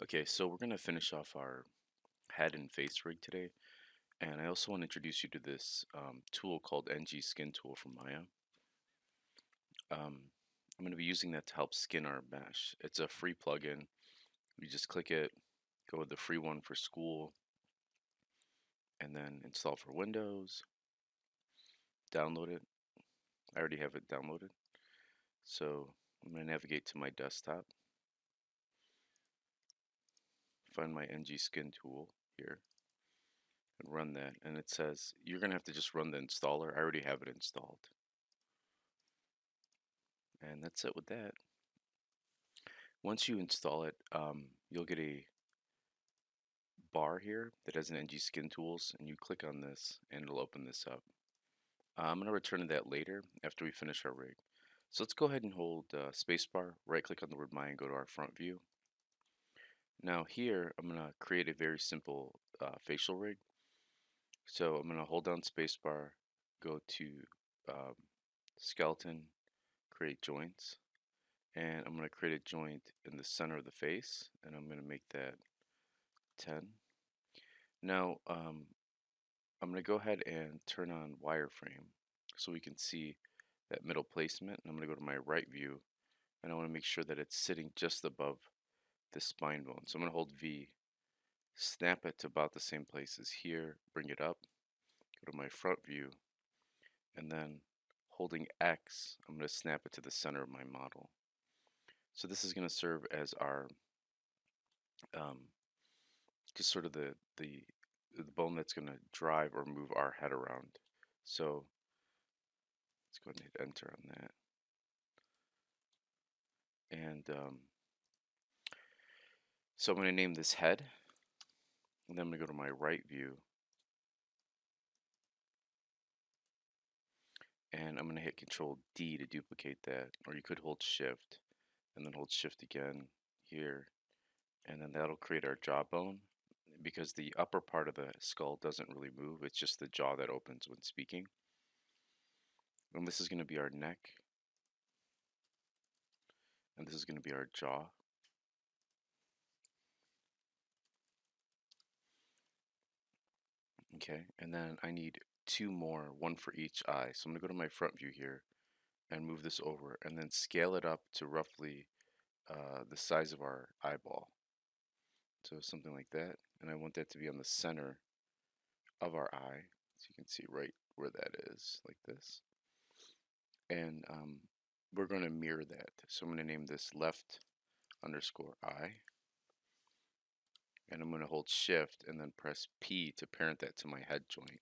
Okay, so we're going to finish off our head and face rig today, and I also want to introduce you to this tool called NG Skin Tool from Maya. I'm going to be using that to help skin our mesh. It's a free plugin. You just click it, go with the free one for school, and then install for Windows, download it. I already have it downloaded, so I'm going to navigate to my desktop, find my NG Skin Tool here, and run that. And it says you're going to have to just run the installer. I already have it installed. And that's it with that. Once you install it, you'll get a bar here that has an NG Skin Tools, and you click on this, and it'll open this up. I'm going to return to that later after we finish our rig. So let's go ahead and hold spacebar, right click on the word My, and go to our front view. Now here, I'm going to create a very simple facial rig. So I'm going to hold down spacebar, go to um, skeleton, create joints, and I'm going to create a joint in the center of the face, and I'm going to make that 10. Now, I'm going to go ahead and turn on wireframe so we can see that middle placement. And I'm going to go to my right view, and I want to make sure that it's sitting just above the spine bone. So I'm going to hold V, snap it to about the same place as here, bring it up, go to my front view, and then holding X, I'm going to snap it to the center of my model. So this is going to serve as our um, just sort of the bone that's going to drive or move our head around. So let's go ahead and hit enter on that. And so I'm going to name this head, and then I'm going to go to my right view, and I'm going to hit Control D to duplicate that, or you could hold Shift, and then hold Shift again here, and then that'll create our jawbone, because the upper part of the skull doesn't really move, it's just the jaw that opens when speaking. And this is going to be our neck, and this is going to be our jaw. Okay, and then I need two more, one for each eye. So I'm going to go to my front view here and move this over, and then scale it up to roughly the size of our eyeball. So something like that. And I want that to be on the center of our eye. So you can see right where that is, like this. And we're going to mirror that. So I'm going to name this left underscore eye. And I'm going to hold shift and then press P to parent that to my head joint.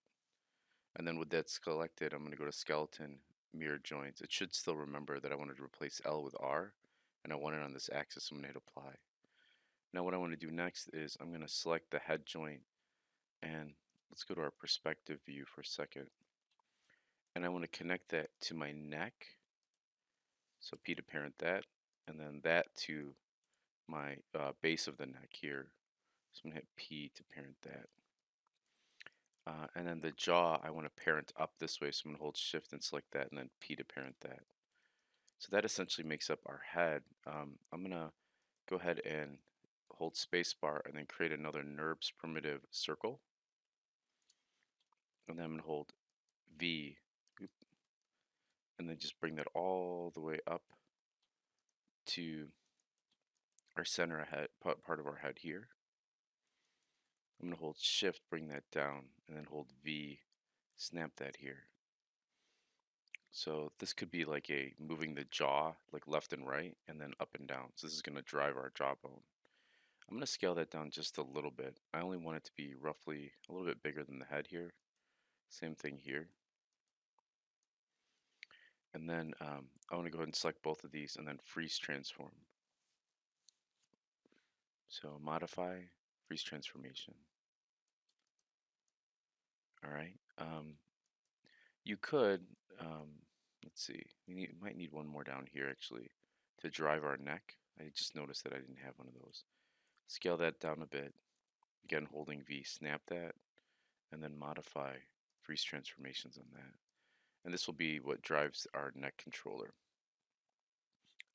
And then with that selected, I'm going to go to skeleton, mirror joints. It should still remember that I wanted to replace L with R, and I want it on this axis, so I'm going to hit apply. Now what I want to do next is I'm going to select the head joint, and let's go to our perspective view for a second. And I want to connect that to my neck, so P to parent that, and then that to my base of the neck here. So I'm going to hit P to parent that. And then the jaw, I want to parent up this way, so I'm going to hold shift and select that, and then P to parent that. So that essentially makes up our head. I'm going to go ahead and hold spacebar and then create another NURBS primitive circle. And then I'm going to hold V, and then just bring that all the way up to our center head, part of our head here. I'm going to hold shift, bring that down, and then hold V, snap that here. So this could be like a moving the jaw like left and right and then up and down. So this is going to drive our jawbone. I'm going to scale that down just a little bit. I only want it to be roughly a little bit bigger than the head here. Same thing here. And then I want to go ahead and select both of these and then freeze transform. So modify, freeze transformation. All right. You could, let's see, might need one more down here actually to drive our neck. I just noticed that I didn't have one of those. Scale that down a bit. Again, holding V, snap that, and then modify, freeze transformations on that. And this will be what drives our neck controller.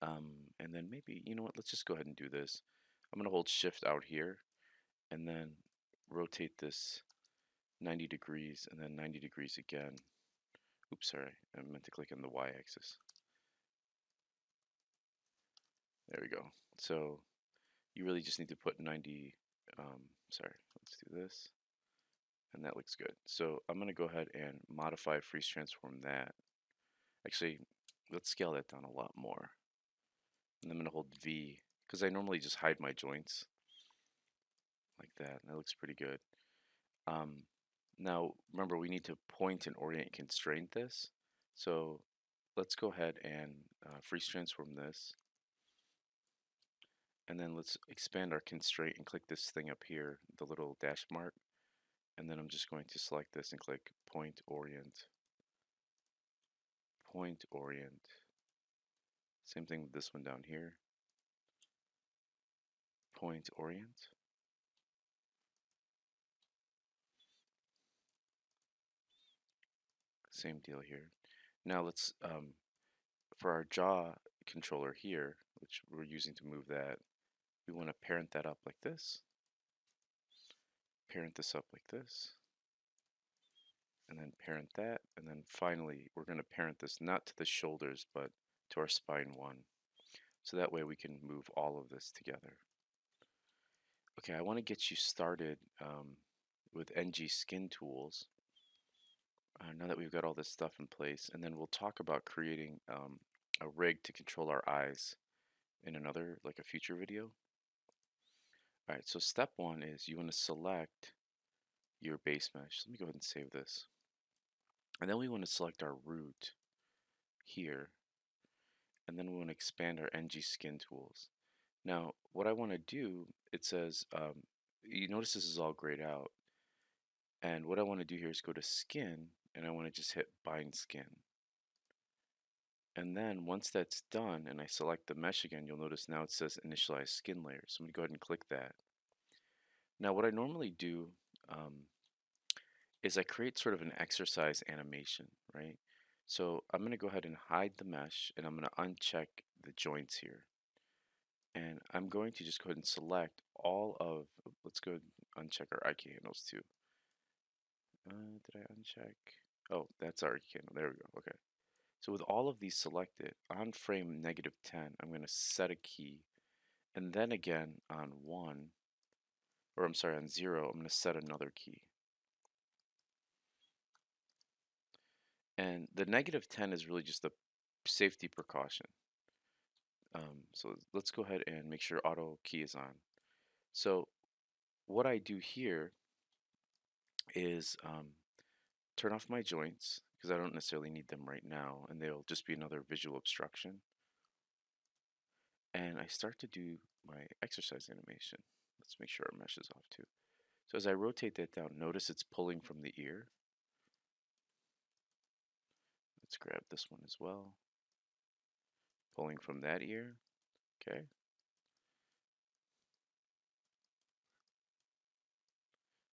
And then maybe, you know what, let's just go ahead and do this. I'm going to hold shift out here and then rotate this 90 degrees and then 90 degrees again. Oops, sorry, I meant to click on the y-axis. There we go. So you really just need to put 90, sorry, let's do this. And that looks good. So I'm going to go ahead and modify freeze transform that. Actually, let's scale that down a lot more. And I'm going to hold V, because I normally just hide my joints like that. That looks pretty good. Um, Now, remember, we need to point and orient constraint this. So let's go ahead and freeze transform this. And then let's expand our constraint and click this thing up here, the little dash mark. And then I'm just going to select this and click point orient. Point orient. Same thing with this one down here. Point orient. Same deal here. Now let's, for our jaw controller here, which we're using to move that, we want to parent that up like this. Parent this up like this. And then parent that. And then finally, we're going to parent this not to the shoulders, but to our spine one. So that way we can move all of this together. Okay, I want to get you started with NG Skin Tools. Now that we've got all this stuff in place, and then we'll talk about creating a rig to control our eyes in another, like a future video. All right, so step one is you want to select your base mesh. Let me go ahead and save this. And then we want to select our root here, and then we want to expand our NG Skin Tools. Now, what I want to do, it says, you notice this is all grayed out. And what I want to do here is go to Skin, and I want to just hit Bind Skin. And then once that's done, and I select the mesh again, you'll notice now it says Initialize Skin Layer. So I'm going to go ahead and click that. Now, what I normally do is I create sort of an exercise animation, right? So I'm going to go ahead and hide the mesh, and I'm going to uncheck the joints here. And I'm going to just go ahead and select all of, let's go and uncheck our eye handles too. Did I uncheck? Oh, that's our handle. There we go. Okay. So with all of these selected, on frame -10, I'm going to set a key. And then again on 1, or I'm sorry, on 0, I'm going to set another key. And the -10 is really just a safety precaution. So let's go ahead and make sure auto key is on. So what I do here is turn off my joints because I don't necessarily need them right now, and they'll just be another visual obstruction. And I start to do my exercise animation. Let's make sure our mesh is off too. So as I rotate that down, notice it's pulling from the ear. Let's grab this one as well. Pulling from that ear. Okay.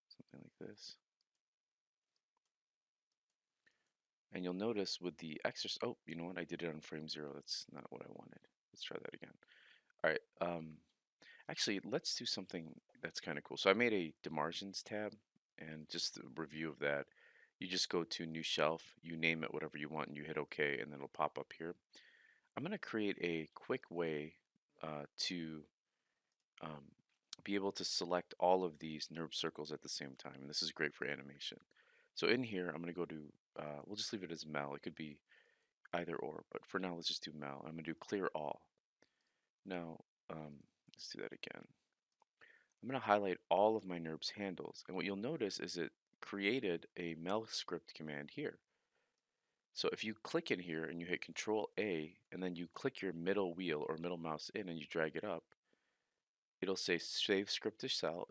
Something like this. And you'll notice with the exercise, oh, you know what? I did it on frame 0. That's not what I wanted. Let's try that again. All right. Actually, let's do something that's kind of cool. So I made a demargins tab, and just a review of that. You just go to new shelf, you name it whatever you want, and you hit OK, and then it'll pop up here. I'm going to create a quick way to um, be able to select all of these NURB circles at the same time. And this is great for animation. So in here, I'm going to go to, we'll just leave it as Mel. It could be either or, but for now, let's just do Mel. I'm going to do clear all. Now, let's do that again. I'm going to highlight all of my NURBS handles. And what you'll notice is it created a Mel script command here. So if you click in here and you hit Control A, and then you click your middle wheel or middle mouse in and you drag it up, it'll say save script to shelf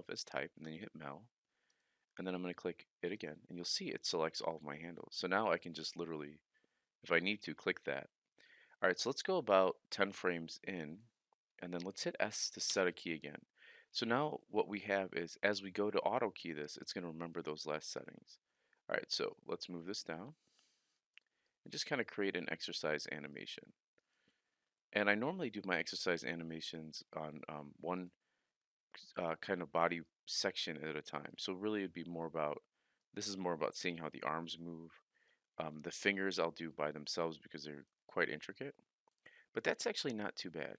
as type, and then you hit Mel, and then I'm going to click it again, and you'll see it selects all of my handles. So now I can just literally, if I need to, click that. All right, so let's go about 10 frames in, and then let's hit S to set a key again. So now what we have is, as we go to auto key this, it's going to remember those last settings. All right, so let's move this down and just kind of create an exercise animation. And I normally do my exercise animations on one kind of body section at a time. So really it'd be more about, this is more about seeing how the arms move. The fingers I'll do by themselves because they're quite intricate, but that's actually not too bad.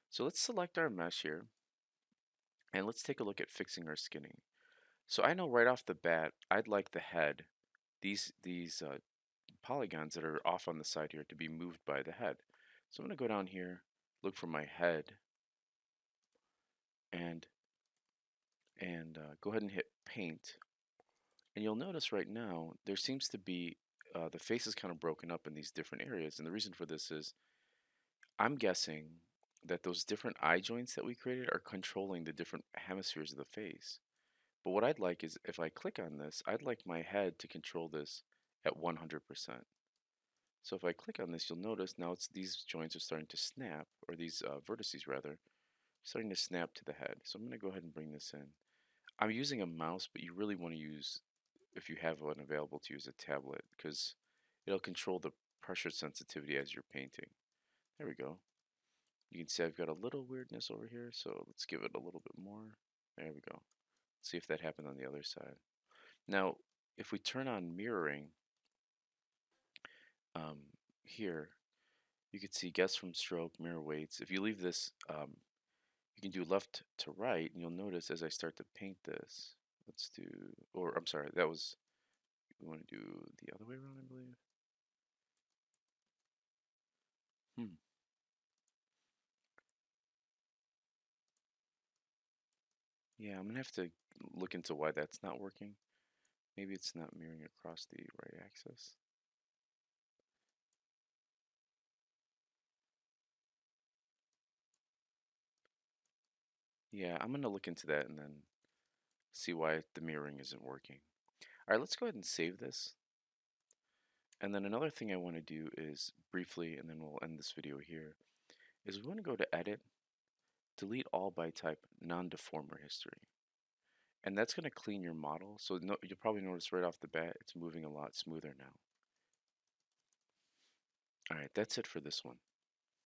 So let's select our mesh here and let's take a look at fixing our skinning. So I know right off the bat, I'd like the head, these polygons that are off on the side here to be moved by the head. So I'm going to go down here, look for my head, and go ahead and hit paint. And you'll notice right now there seems to be the face is kind of broken up in these different areas. And the reason for this is I'm guessing that those different eye joints that we created are controlling the different hemispheres of the face. But what I'd like is if I click on this, I'd like my head to control this at 100%. So if I click on this, you'll notice now these joints are starting to snap, or these vertices rather, starting to snap to the head. So I'm going to go ahead and bring this in. I'm using a mouse, but you really want to use, if you have one available, to use a tablet because it'll control the pressure sensitivity as you're painting. There we go. You can see I've got a little weirdness over here, so let's give it a little bit more. There we go. See if that happened on the other side. Now, if we turn on mirroring um, here, you can see guess from stroke, mirror weights. If you leave this, you can do left to right, and you'll notice as I start to paint this, let's do, or I'm sorry, that was, we want to do the other way around, I believe. Hmm. Yeah, I'm gonna have to look into why that's not working. Maybe it's not mirroring across the right axis. Yeah, I'm gonna look into that and then see why the mirroring isn't working. All right, let's go ahead and save this. And then another thing I want to do is briefly, and then we'll end this video here, is we want to go to Edit, Delete All by Type, Non-Deformer History. And that's going to clean your model. So no, you'll probably notice right off the bat, it's moving a lot smoother now. All right, that's it for this one.